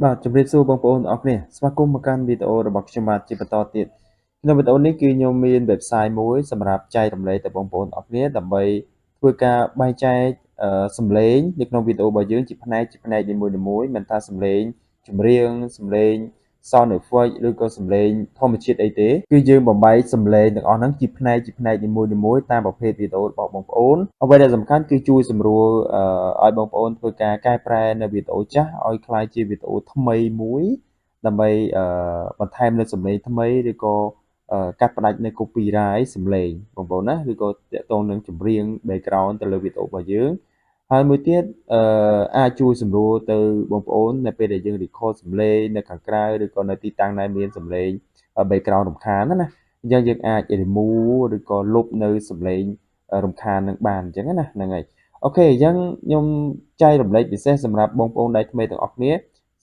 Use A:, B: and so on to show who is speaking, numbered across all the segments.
A: បាទជំរាបសួរបងប្អូនអរគ្នាស្វាគមន៍មកកាន់វីដេអូរបស់ខ្ញុំបាទជាបន្តទៀតក្នុងវីដេអូនេះគឺខ្ញុំមាន website មួយសម្រាប់ចែករំលែកទៅបងប្អូនអរគ្នាដើម្បីធ្វើការបែងចែកសំឡេងនៅក្នុងវីដេអូរបស់យើងជាផ្នែកនីមួយៗមិនថាសំឡេងចម្រៀងសំឡេង sound effect ឬក៏សំឡេងធម្មជាតិអីទេគឺយើងបំបែកសំឡេងទាំងអស់ហ្នឹងជាផ្នែកនីមួយៗតាមប្រភេទវីដេអូរបស់បងប្អូនអ្វីដែលសំខាន់គឺជួយសម្រួលឲ្យបងប្អូនធ្វើការកែប្រែនៅវីដេអូចាស់ឲ្យក្លាយជាវីដេអូថ្មីមួយដើម្បីបន្ថែមនូវសំឡេងថ្មីឬក៏កាត់ផ្តាច់នៅ copyright សំឡេងបងប្អូនណាឬក៏ទាក់ទងនឹងចម្រៀង background ទៅលើវីដេអូរបស់យើងហើយមួយទៀតអាចជួយសម្រួលទៅបងប្អូននៅពេលដែលយើង record សំឡេងនៅខាងក្រៅឬក៏នៅទីតាំងណាមានសំឡេង background រំខានណាអញ្ចឹងយើងអាច remove ឬក៏លុបនៅសំឡេងរំខាននឹងបានអញ្ចឹងណាហ្នឹងហើយអូខេអញ្ចឹងខ្ញុំចែករំលែកពិសេសសម្រាប់បងប្អូនដែលថ្មីទាំងអស់គ្នា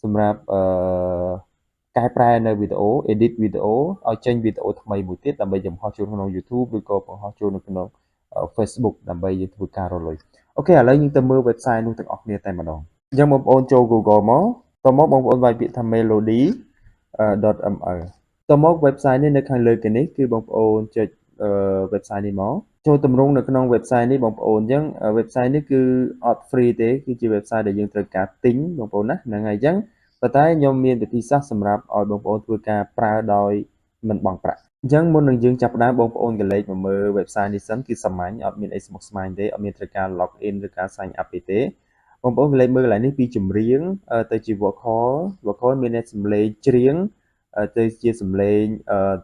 A: សម្រាប់កែប្រែនៅវីដេអូ edit វីដេអូឲ្យចេញវីដេអូថ្មីមួយទៀតដើម្បីបង្ហោះចូលក្នុង YouTube ឬក៏បង្ហោះចូលនៅក្នុង Facebook ដើម្បីយើងធ្វើការរកលុយអូខេឥឡូវយើងទៅមើល website នោះទាំងអស់គ្នាតែម្ដងអញ្ចឹងបងប្អូនចូល Google មកតមកបងប្អូនវាយពាក្យថា melody.ml តមក website នេះនៅខាងលើគេនេះគឺបងប្អូនចុចwebsite នេះមកចូលទម្រង់នៅក្នុង website នេះបងប្អូនអញ្ចឹង website នេះគឺអត់ free ទេគឺជា website ដែលយើងត្រូវការទិញបងប្អូនណាហ្នឹងហើយអញ្ចឹងប៉ុន្តែខ្ញុំមានវិធីសាស្ត្រសម្រាប់ឲ្យបងប្អូនធ្វើការប្រើដោយមិនបង់ប្រាក់អញ្ចឹងមុននឹងយើងចាប់ផ្ដើមបងប្អូនកលេចមកមើល website នេះសិនគឺសាមញ្ញអត់មានអីស្មុគស្មាញទេអត់មានត្រូវការ log in ឬការ sign up ទេបងប្អូនកលេចមើលកន្លែងនេះពីចម្រៀងទៅជា vocal មានអ្នកសំឡេងច្រៀងទៅជាសំឡេង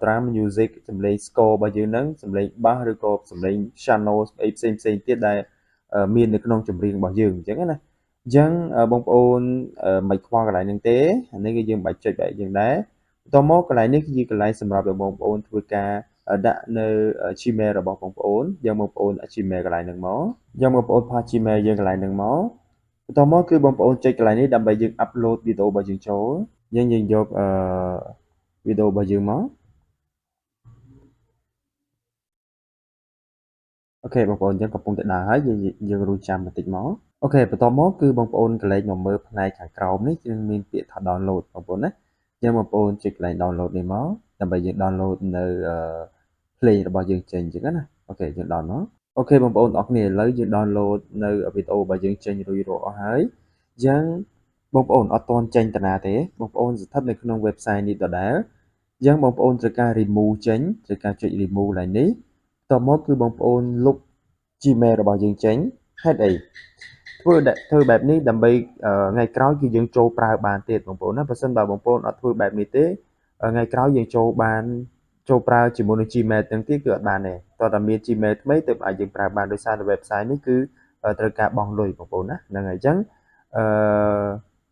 A: drum music សំឡេង score របស់យើងហ្នឹងសំឡេង bass ឬក៏សំឡេង channel អីផ្សេងទៀតដែលមាននៅក្នុងចម្រៀងរបស់យើងអញ្ចឹងណាអញ្ចឹងបងប្អូនមិនខ្វល់កន្លែងហ្នឹងទេអានេះគឺយើងបាច់ចុចបែបយើងដែរបន្តមកកន្លែងនេះគឺជាកន្លែងសម្រាប់ឲ្យបងប្អូនធ្វើការដាក់នៅ Gmail របស់បងប្អូនយកបងប្អូន Gmail កន្លែងហ្នឹងមកយកបងប្អូនផាស Gmail យើងកន្លែងហ្នឹងមកបន្តមកគឺបងប្អូនចុចកន្លែងនេះដើម្បីយើង upload វីដេអូរបស់យើងចូលយើងយកវីដេអូរបស់យើងមកអូខេបងប្អូនយើងកំពុងតែដើរហើយយើងរួចចាំបន្តិចមកអូខេបន្តមកគឺបងប្អូនកន្លែងមកមើលផ្នែកខាងក្រោមនេះគឺមានពាក្យថា download បងប្អូនណាយើងបងប្អូនចុចកន្លែង download នេះមកដើម្បីយើង download នៅplay របស់យើងចេញអញ្ចឹងណាអូខេយើង download អូខេបងប្អូនអរគ្នាឥឡូវយើង download នៅវីដេអូរបស់យើងចេញរួចរាល់អស់ហើយអញ្ចឹងបងប្អូនអត់ទាន់ចេញតាណាទេបងប្អូនស្ថិតនៅក្នុង website នេះដដែលអញ្ចឹងបងប្អូនត្រូវការ remove ចេញត្រូវការចុច remove ឡើងនេះតមកគឺបងប្អូនលុប Gmail របស់យើងចេញហេតុអីធ្វើបែបនេះដើម្បីថ្ងៃក្រោយគឺយើងចូលប្រើបានទៀតបងប្អូនណាបើសិនបើបងប្អូនអត់ធ្វើបែបនេះទេថ្ងៃក្រោយយើងចូលប្រើជាមួយនឹង Gmail ទាំងទៀតគឺអត់បានទេតោះតែមាន Gmail ថ្មីទើបអាចយើងប្រើបានដោយសារតែ website នេះគឺត្រូវការបង់លុយបងប្អូនណាហ្នឹងហើយអញ្ចឹងអឺ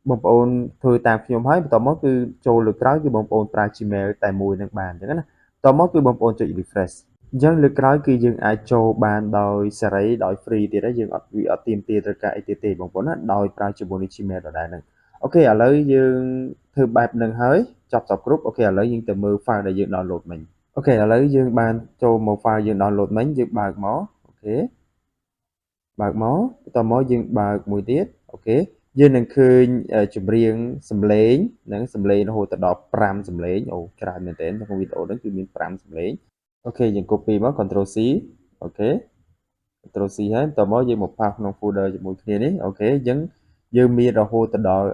A: បងប្អូនធ្វើតាមខ្ញុំហើយបន្តមកគឺចូលលើក្រោយគឺបងប្អូនប្រើ Gmail តែមួយនឹងបានអញ្ចឹងណាតមកគឺបងប្អូនចុច refresh អញ្ចឹងលើកក្រោយគឺយើងអាចចូលបានដោយសេរីដោយ free ទៀតហើយយើងអត់ទាមទារត្រូវការអីទៀតទេបងប្អូនណាដោយប្រើជាមួយនឹង Gmail ដដែលហ្នឹងអូខេឥឡូវយើងធ្វើបែបហ្នឹងហើយចប់គ្រប់អូខេឥឡូវយើងទៅមើល file ដែលយើង download មិញអូខេឥឡូវយើងបានចូលមក file យើង download មិញយើងបើកមកអូខេបើកមកបន្តមកយើងបើកមួយទៀតអូខេយើងនឹងឃើញចម្រៀងសំឡេងហ្នឹងសំឡេងរហូតដល់5សំឡេងអូច្រើនមែនទែនក្នុងវីដេអូហ្នឹងគឺមាន5សំឡេងអូខេយើង copy មក Ctrl C អូខេ Ctrl C ហើយបន្តមកយើងមកផាសក្នុង folder ជាមួយគ្នានេះអូខេអញ្ចឹងយើងមានរហូតដល់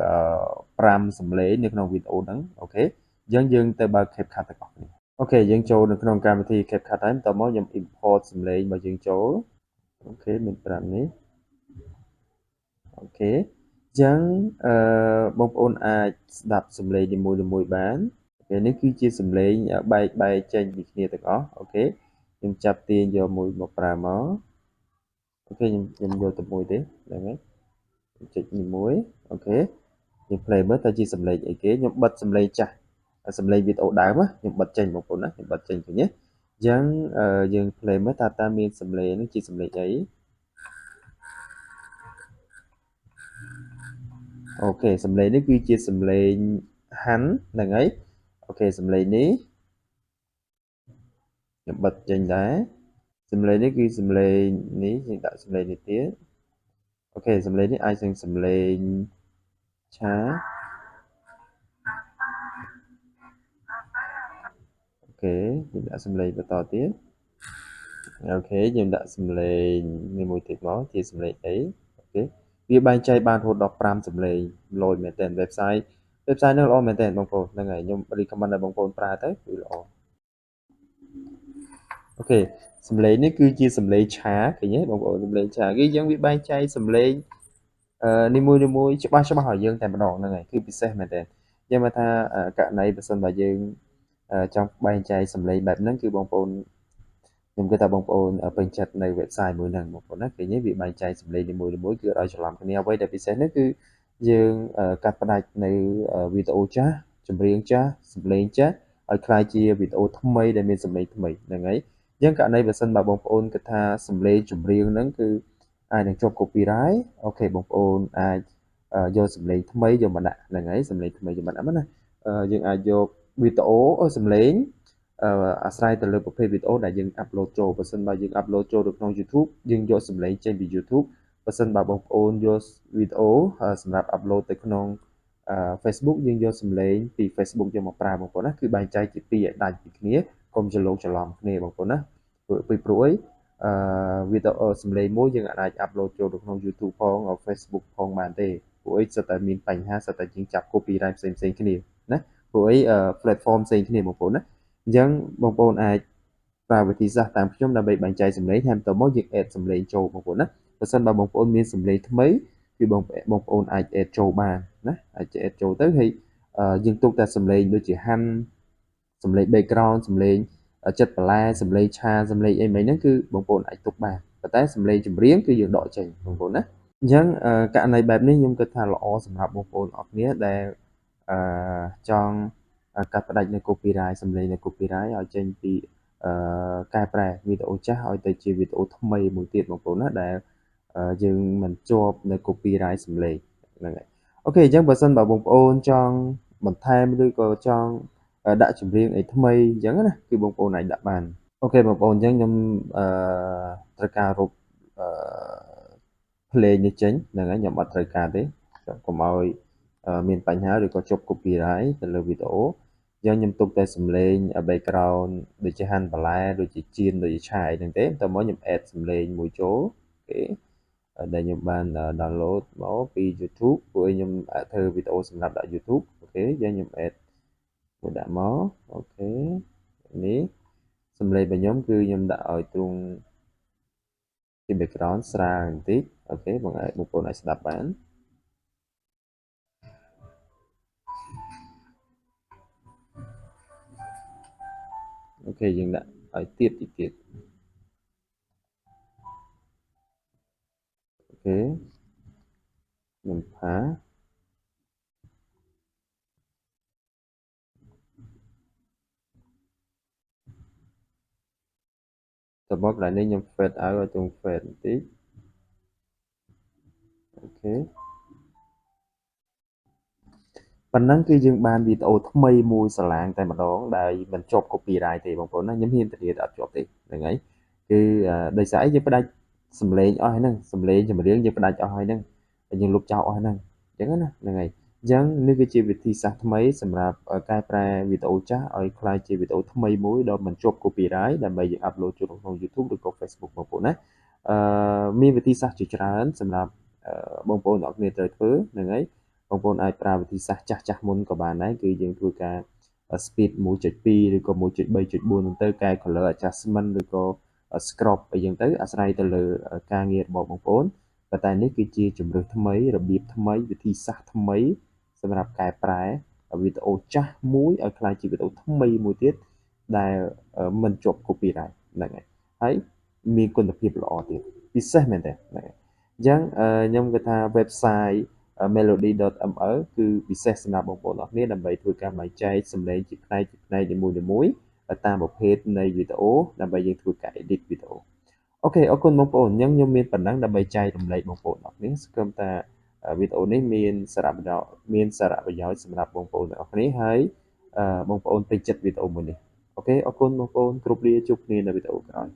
A: 5សំឡេងនៅក្នុងវីដេអូហ្នឹងអូខេអញ្ចឹងយើងទៅបើក CapCut ទាំងអស់គ្នាអូខេយើងចូលនៅក្នុងកម្មវិធី CapCut ហើយបន្តមកខ្ញុំ import សំឡេងរបស់យើងចូលអូខេមាន5នេះអូខេអញ្ចឹងបងប្អូនអាចស្ដាប់សំឡេងនីមួយៗបានអូខេនេះគឺជាសំឡេងបែកចេញពីគ្នាទាំងអស់អូខេខ្ញុំចាប់ទាញយកមួយមកប្រើមកអូខេខ្ញុំយកតែមួយទេហ្នឹងហើយចុចមួយអូខេខ្ញុំ play មើលតើជាសំឡេងអីគេខ្ញុំបិទសំឡេងចាស់សំឡេងវីដេអូដើមខ្ញុំបិទចេញបងប្អូនណាខ្ញុំបិទចេញឃើញទេអញ្ចឹងយើង play មើលតើមានសំឡេងនេះជាសំឡេងអីអូខេសំឡេងនេះគឺជាសំឡេងហាន់ហ្នឹងហើយអូខេសំឡេងនេះខ្ញុំបិទចេញដែរសំឡេងនេះគឺសំឡេងនេះយើងដាក់សំឡេងនេះទៀតអូខេសំឡេងនេះអាចនឹងសំឡេងឆា យើងដាក់សំឡេងបន្តទៀតអូខេយើងដាក់សំឡេងមួយទៀតមកជាសំឡេងអីអូខេវាបែងចែកបានរហូតដល់5សំឡេងលយមែនតើ website ហ្នឹងល្អមែនតើបងប្អូនហ្នឹងហើយខ្ញុំ recommend ឲ្យបងប្អូនប្រើទៅគឺល្អអូខេសំឡេងនេះគឺជាសំឡេងឆាឃើញទេបងប្អូនសំឡេងឆាគឺយើងវាបែងចែកសំឡេងនីមួយច្បាស់ឲ្យយើងតែម្ដងហ្នឹងហើយគឺពិសេសមែនតើយើងមកថាករណីបើសិនបើយើងចង់បែងចែកសំឡេងបែបហ្នឹងគឺបងប្អូនខ្ញុំគិតថាបងប្អូនពេញចិត្តនៅ website មួយហ្នឹងបងប្អូនណាឃើញទេវាបែងចែកសំឡេងនីមួយគឺឲ្យច្រឡំគ្នាអ្វីដែលពិសេសនោះគឺយើងកាត់ផ្ដាច់នៅវីដេអូចាស់ចម្រៀងចាស់សំឡេងចាស់ឲ្យคล้ายជាវីដេអូថ្មីដែលមានសំឡេងថ្មីហ្នឹងហើយអញ្ចឹងករណីបើសិនបើបងប្អូនគិតថាសំឡេងចម្រៀងហ្នឹងគឺអាចនឹងជាប់ copyright អូខេបងប្អូនអាចយកសំឡេងថ្មីយកមកដាក់ហ្នឹងហើយសំឡេងថ្មីយកមកដាក់មកណាយើងអាចយកវីដេអូសំឡេងអាស្រ័យទៅលើប្រភេទវីដេអូដែលយើងអាប់ឡូតចូលបើសិនបើយើងអាប់ឡូតចូលទៅក្នុង YouTube យើងយកសំឡេងចេញពី YouTube បើសិនបើបងប្អូនយកវីដេអូសម្រាប់អាប់ឡូតទៅក្នុង Facebook យើងយកសំឡេងពី Facebook យកមកប្រើបងប្អូនណាគឺបែងចែកជាពីរឲ្យដាច់ពីគ្នាកុំច្រឡូកច្រឡំគ្នាបងប្អូនណាពីព្រោះអីវីដេអូសំឡេងមួយយើងអាចអាប់ឡូតចូលទៅក្នុង YouTube ផង Facebook ផងបានទេព្រោះអីសិតតែមានបញ្ហាសិតតែយើងចាប់ copyright ផ្សេងគ្នាណាព្រោះអី platform ផ្សេងគ្នាបងប្អូនណាអញ្ចឹងបងប្អូនអាចប្រើវិធីសាស្ត្រតាមខ្ញុំដើម្បីបែងចែកសំឡេងហើយបន្តមកយើង add សំឡេងចូលបងប្អូនណាបើសិនបើបងប្អូនមានសំឡេងថ្មីគឺបងប្អូនអាច add ចូលបានណាអាច add ចូលទៅហើយយើងទុកតែសំឡេងដូចជាហាន់សំឡេង background សំឡេងចិត្តបន្លែសំឡេងឆាសំឡេងអីមិនហ្នឹងគឺបងប្អូនអាចទុកបានប៉ុន្តែសំឡេងចម្រៀងគឺយើងដកចេញបងប្អូនណាអញ្ចឹងករណីបែបនេះខ្ញុំគិតថាល្អសម្រាប់បងប្អូនអរគ្នាដែលចង់កាត់ផ្ដាច់នៅ copyright សំឡេងនៅ copyright ឲ្យចេញពីកែប្រែវីដេអូចាស់ឲ្យទៅជាវីដេអូថ្មីមួយទៀតបងប្អូនណាដែលយើងមិនជាប់នៅ copyright សំឡេងហ្នឹងហើយអូខេអញ្ចឹងបើសិនបើបងប្អូនចង់បន្ថែមឬក៏ចង់ដាក់ចម្រៀងអីថ្មីអញ្ចឹងណាគឺបងប្អូនអាចដាក់បានអូខេបងប្អូនអញ្ចឹងខ្ញុំត្រូវការរកភ្លេងនេះចេញហ្នឹងហើយខ្ញុំអត់ត្រូវការទេកុំឲ្យមានបញ្ហាឬក៏ជាប់ copyright ទៅលើវីដេអូអញ្ចឹងខ្ញុំទុកតែសំឡេង background ដូចជាហាន់បន្លែដូចជាចៀនដូចជាឆាអីហ្នឹងទេតែមកខ្ញុំ add សំឡេងមួយចូលអូខេដែលខ្ញុំបាន download មកពី YouTube ព្រោះខ្ញុំធ្វើវីដេអូសម្រាប់ដាក់ YouTube អូខេអញ្ចឹងខ្ញុំ add មួយដាក់មកអូខេនេះសំឡេងរបស់ខ្ញុំគឺខ្ញុំដាក់ឲ្យទ្រង់ជា background ស្រាលបន្តិចអូខេបងប្អូនអាចស្ដាប់បានអូខេយើងដាក់ឲ្យទៀតអូខេខ្ញុំផាទៅមកកន្លែងនេះខ្ញុំ fade out ឲ្យទ្រង់ fade បន្តិចអូខេប៉ុណ្ណឹងគឺយើងបានវីដេអូថ្មីមួយស្រឡាងតែម្ដងដែលមិនជាប់ copyright ទេបងប្អូនណាខ្ញុំហ៊ានធានាថាអត់ជាប់ទេហ្នឹងហើយគឺដោយសារអីយើងផ្ដាច់សំឡេងអស់ហើយហ្នឹងសំឡេងចម្រៀងយើងផ្ដាច់អស់ហើយហ្នឹងហើយយើងលុបចោលអស់ហ្នឹងអញ្ចឹងណាហ្នឹងហើយអញ្ចឹងនេះគឺជាវិធីសាស្ត្រថ្មីសម្រាប់កែប្រែវីដេអូចាស់ឲ្យក្លាយជាវីដេអូថ្មីមួយដែលមិនជាប់ copyright ដើម្បីយើងអាប់ឡូតចូលក្នុង YouTube ឬក៏ Facebook បងប្អូនណាមានវិធីសាស្ត្រជាច្រើនសម្រាប់បងប្អូនទាំងអស់គ្នាត្រូវធ្វើហ្នឹងហើយបងប្អូនអាចប្រើវិធីសាស្ត្រចាស់មុនក៏បានដែរគឺយើងធ្វើការ speed 1.2 ឬក៏ 1.3.4 ហ្នឹងទៅកែ color adjustment ឬក៏ scrub អីចឹងទៅអាស្រ័យទៅលើការងាររបស់បងប្អូនប៉ុន្តែនេះគឺជាជំរើសថ្មីរបៀបថ្មីវិធីសាស្ត្រថ្មីសម្រាប់កែប្រែវីដេអូចាស់មួយឲ្យក្លាយជាវីដេអូថ្មីមួយទៀតដែលមិនជាប់ copyright ហ្នឹងហើយមានគុណភាពល្អទៀតពិសេសមែនទេហ្នឹងហើយអញ្ចឹងខ្ញុំគិតថា website melody.ml គឺពិសេសសម្រាប់បងប្អូនអរគ្នាដើម្បីធ្វើការបែងចែកសំឡេងជាផ្នែកនីមួយតាមប្រភេទនៃវីដេអូដើម្បីយើងធ្វើការ edit វីដេអូអូខេអរគុណបងប្អូនអញ្ចឹងខ្ញុំមានប៉ុណ្ណឹងដើម្បីចែករំលែកបងប្អូនអរគ្នាសង្ឃឹមថាវីដេអូនេះមានសារៈប្រយោជន៍សម្រាប់បងប្អូនទាំងអស់គ្នាហើយបងប្អូនពេញចិត្តវីដេអូមួយនេះអូខេអរគុណបងប្អូនគ្រប់លាជួបគ្នានៅវីដេអូក្រោយ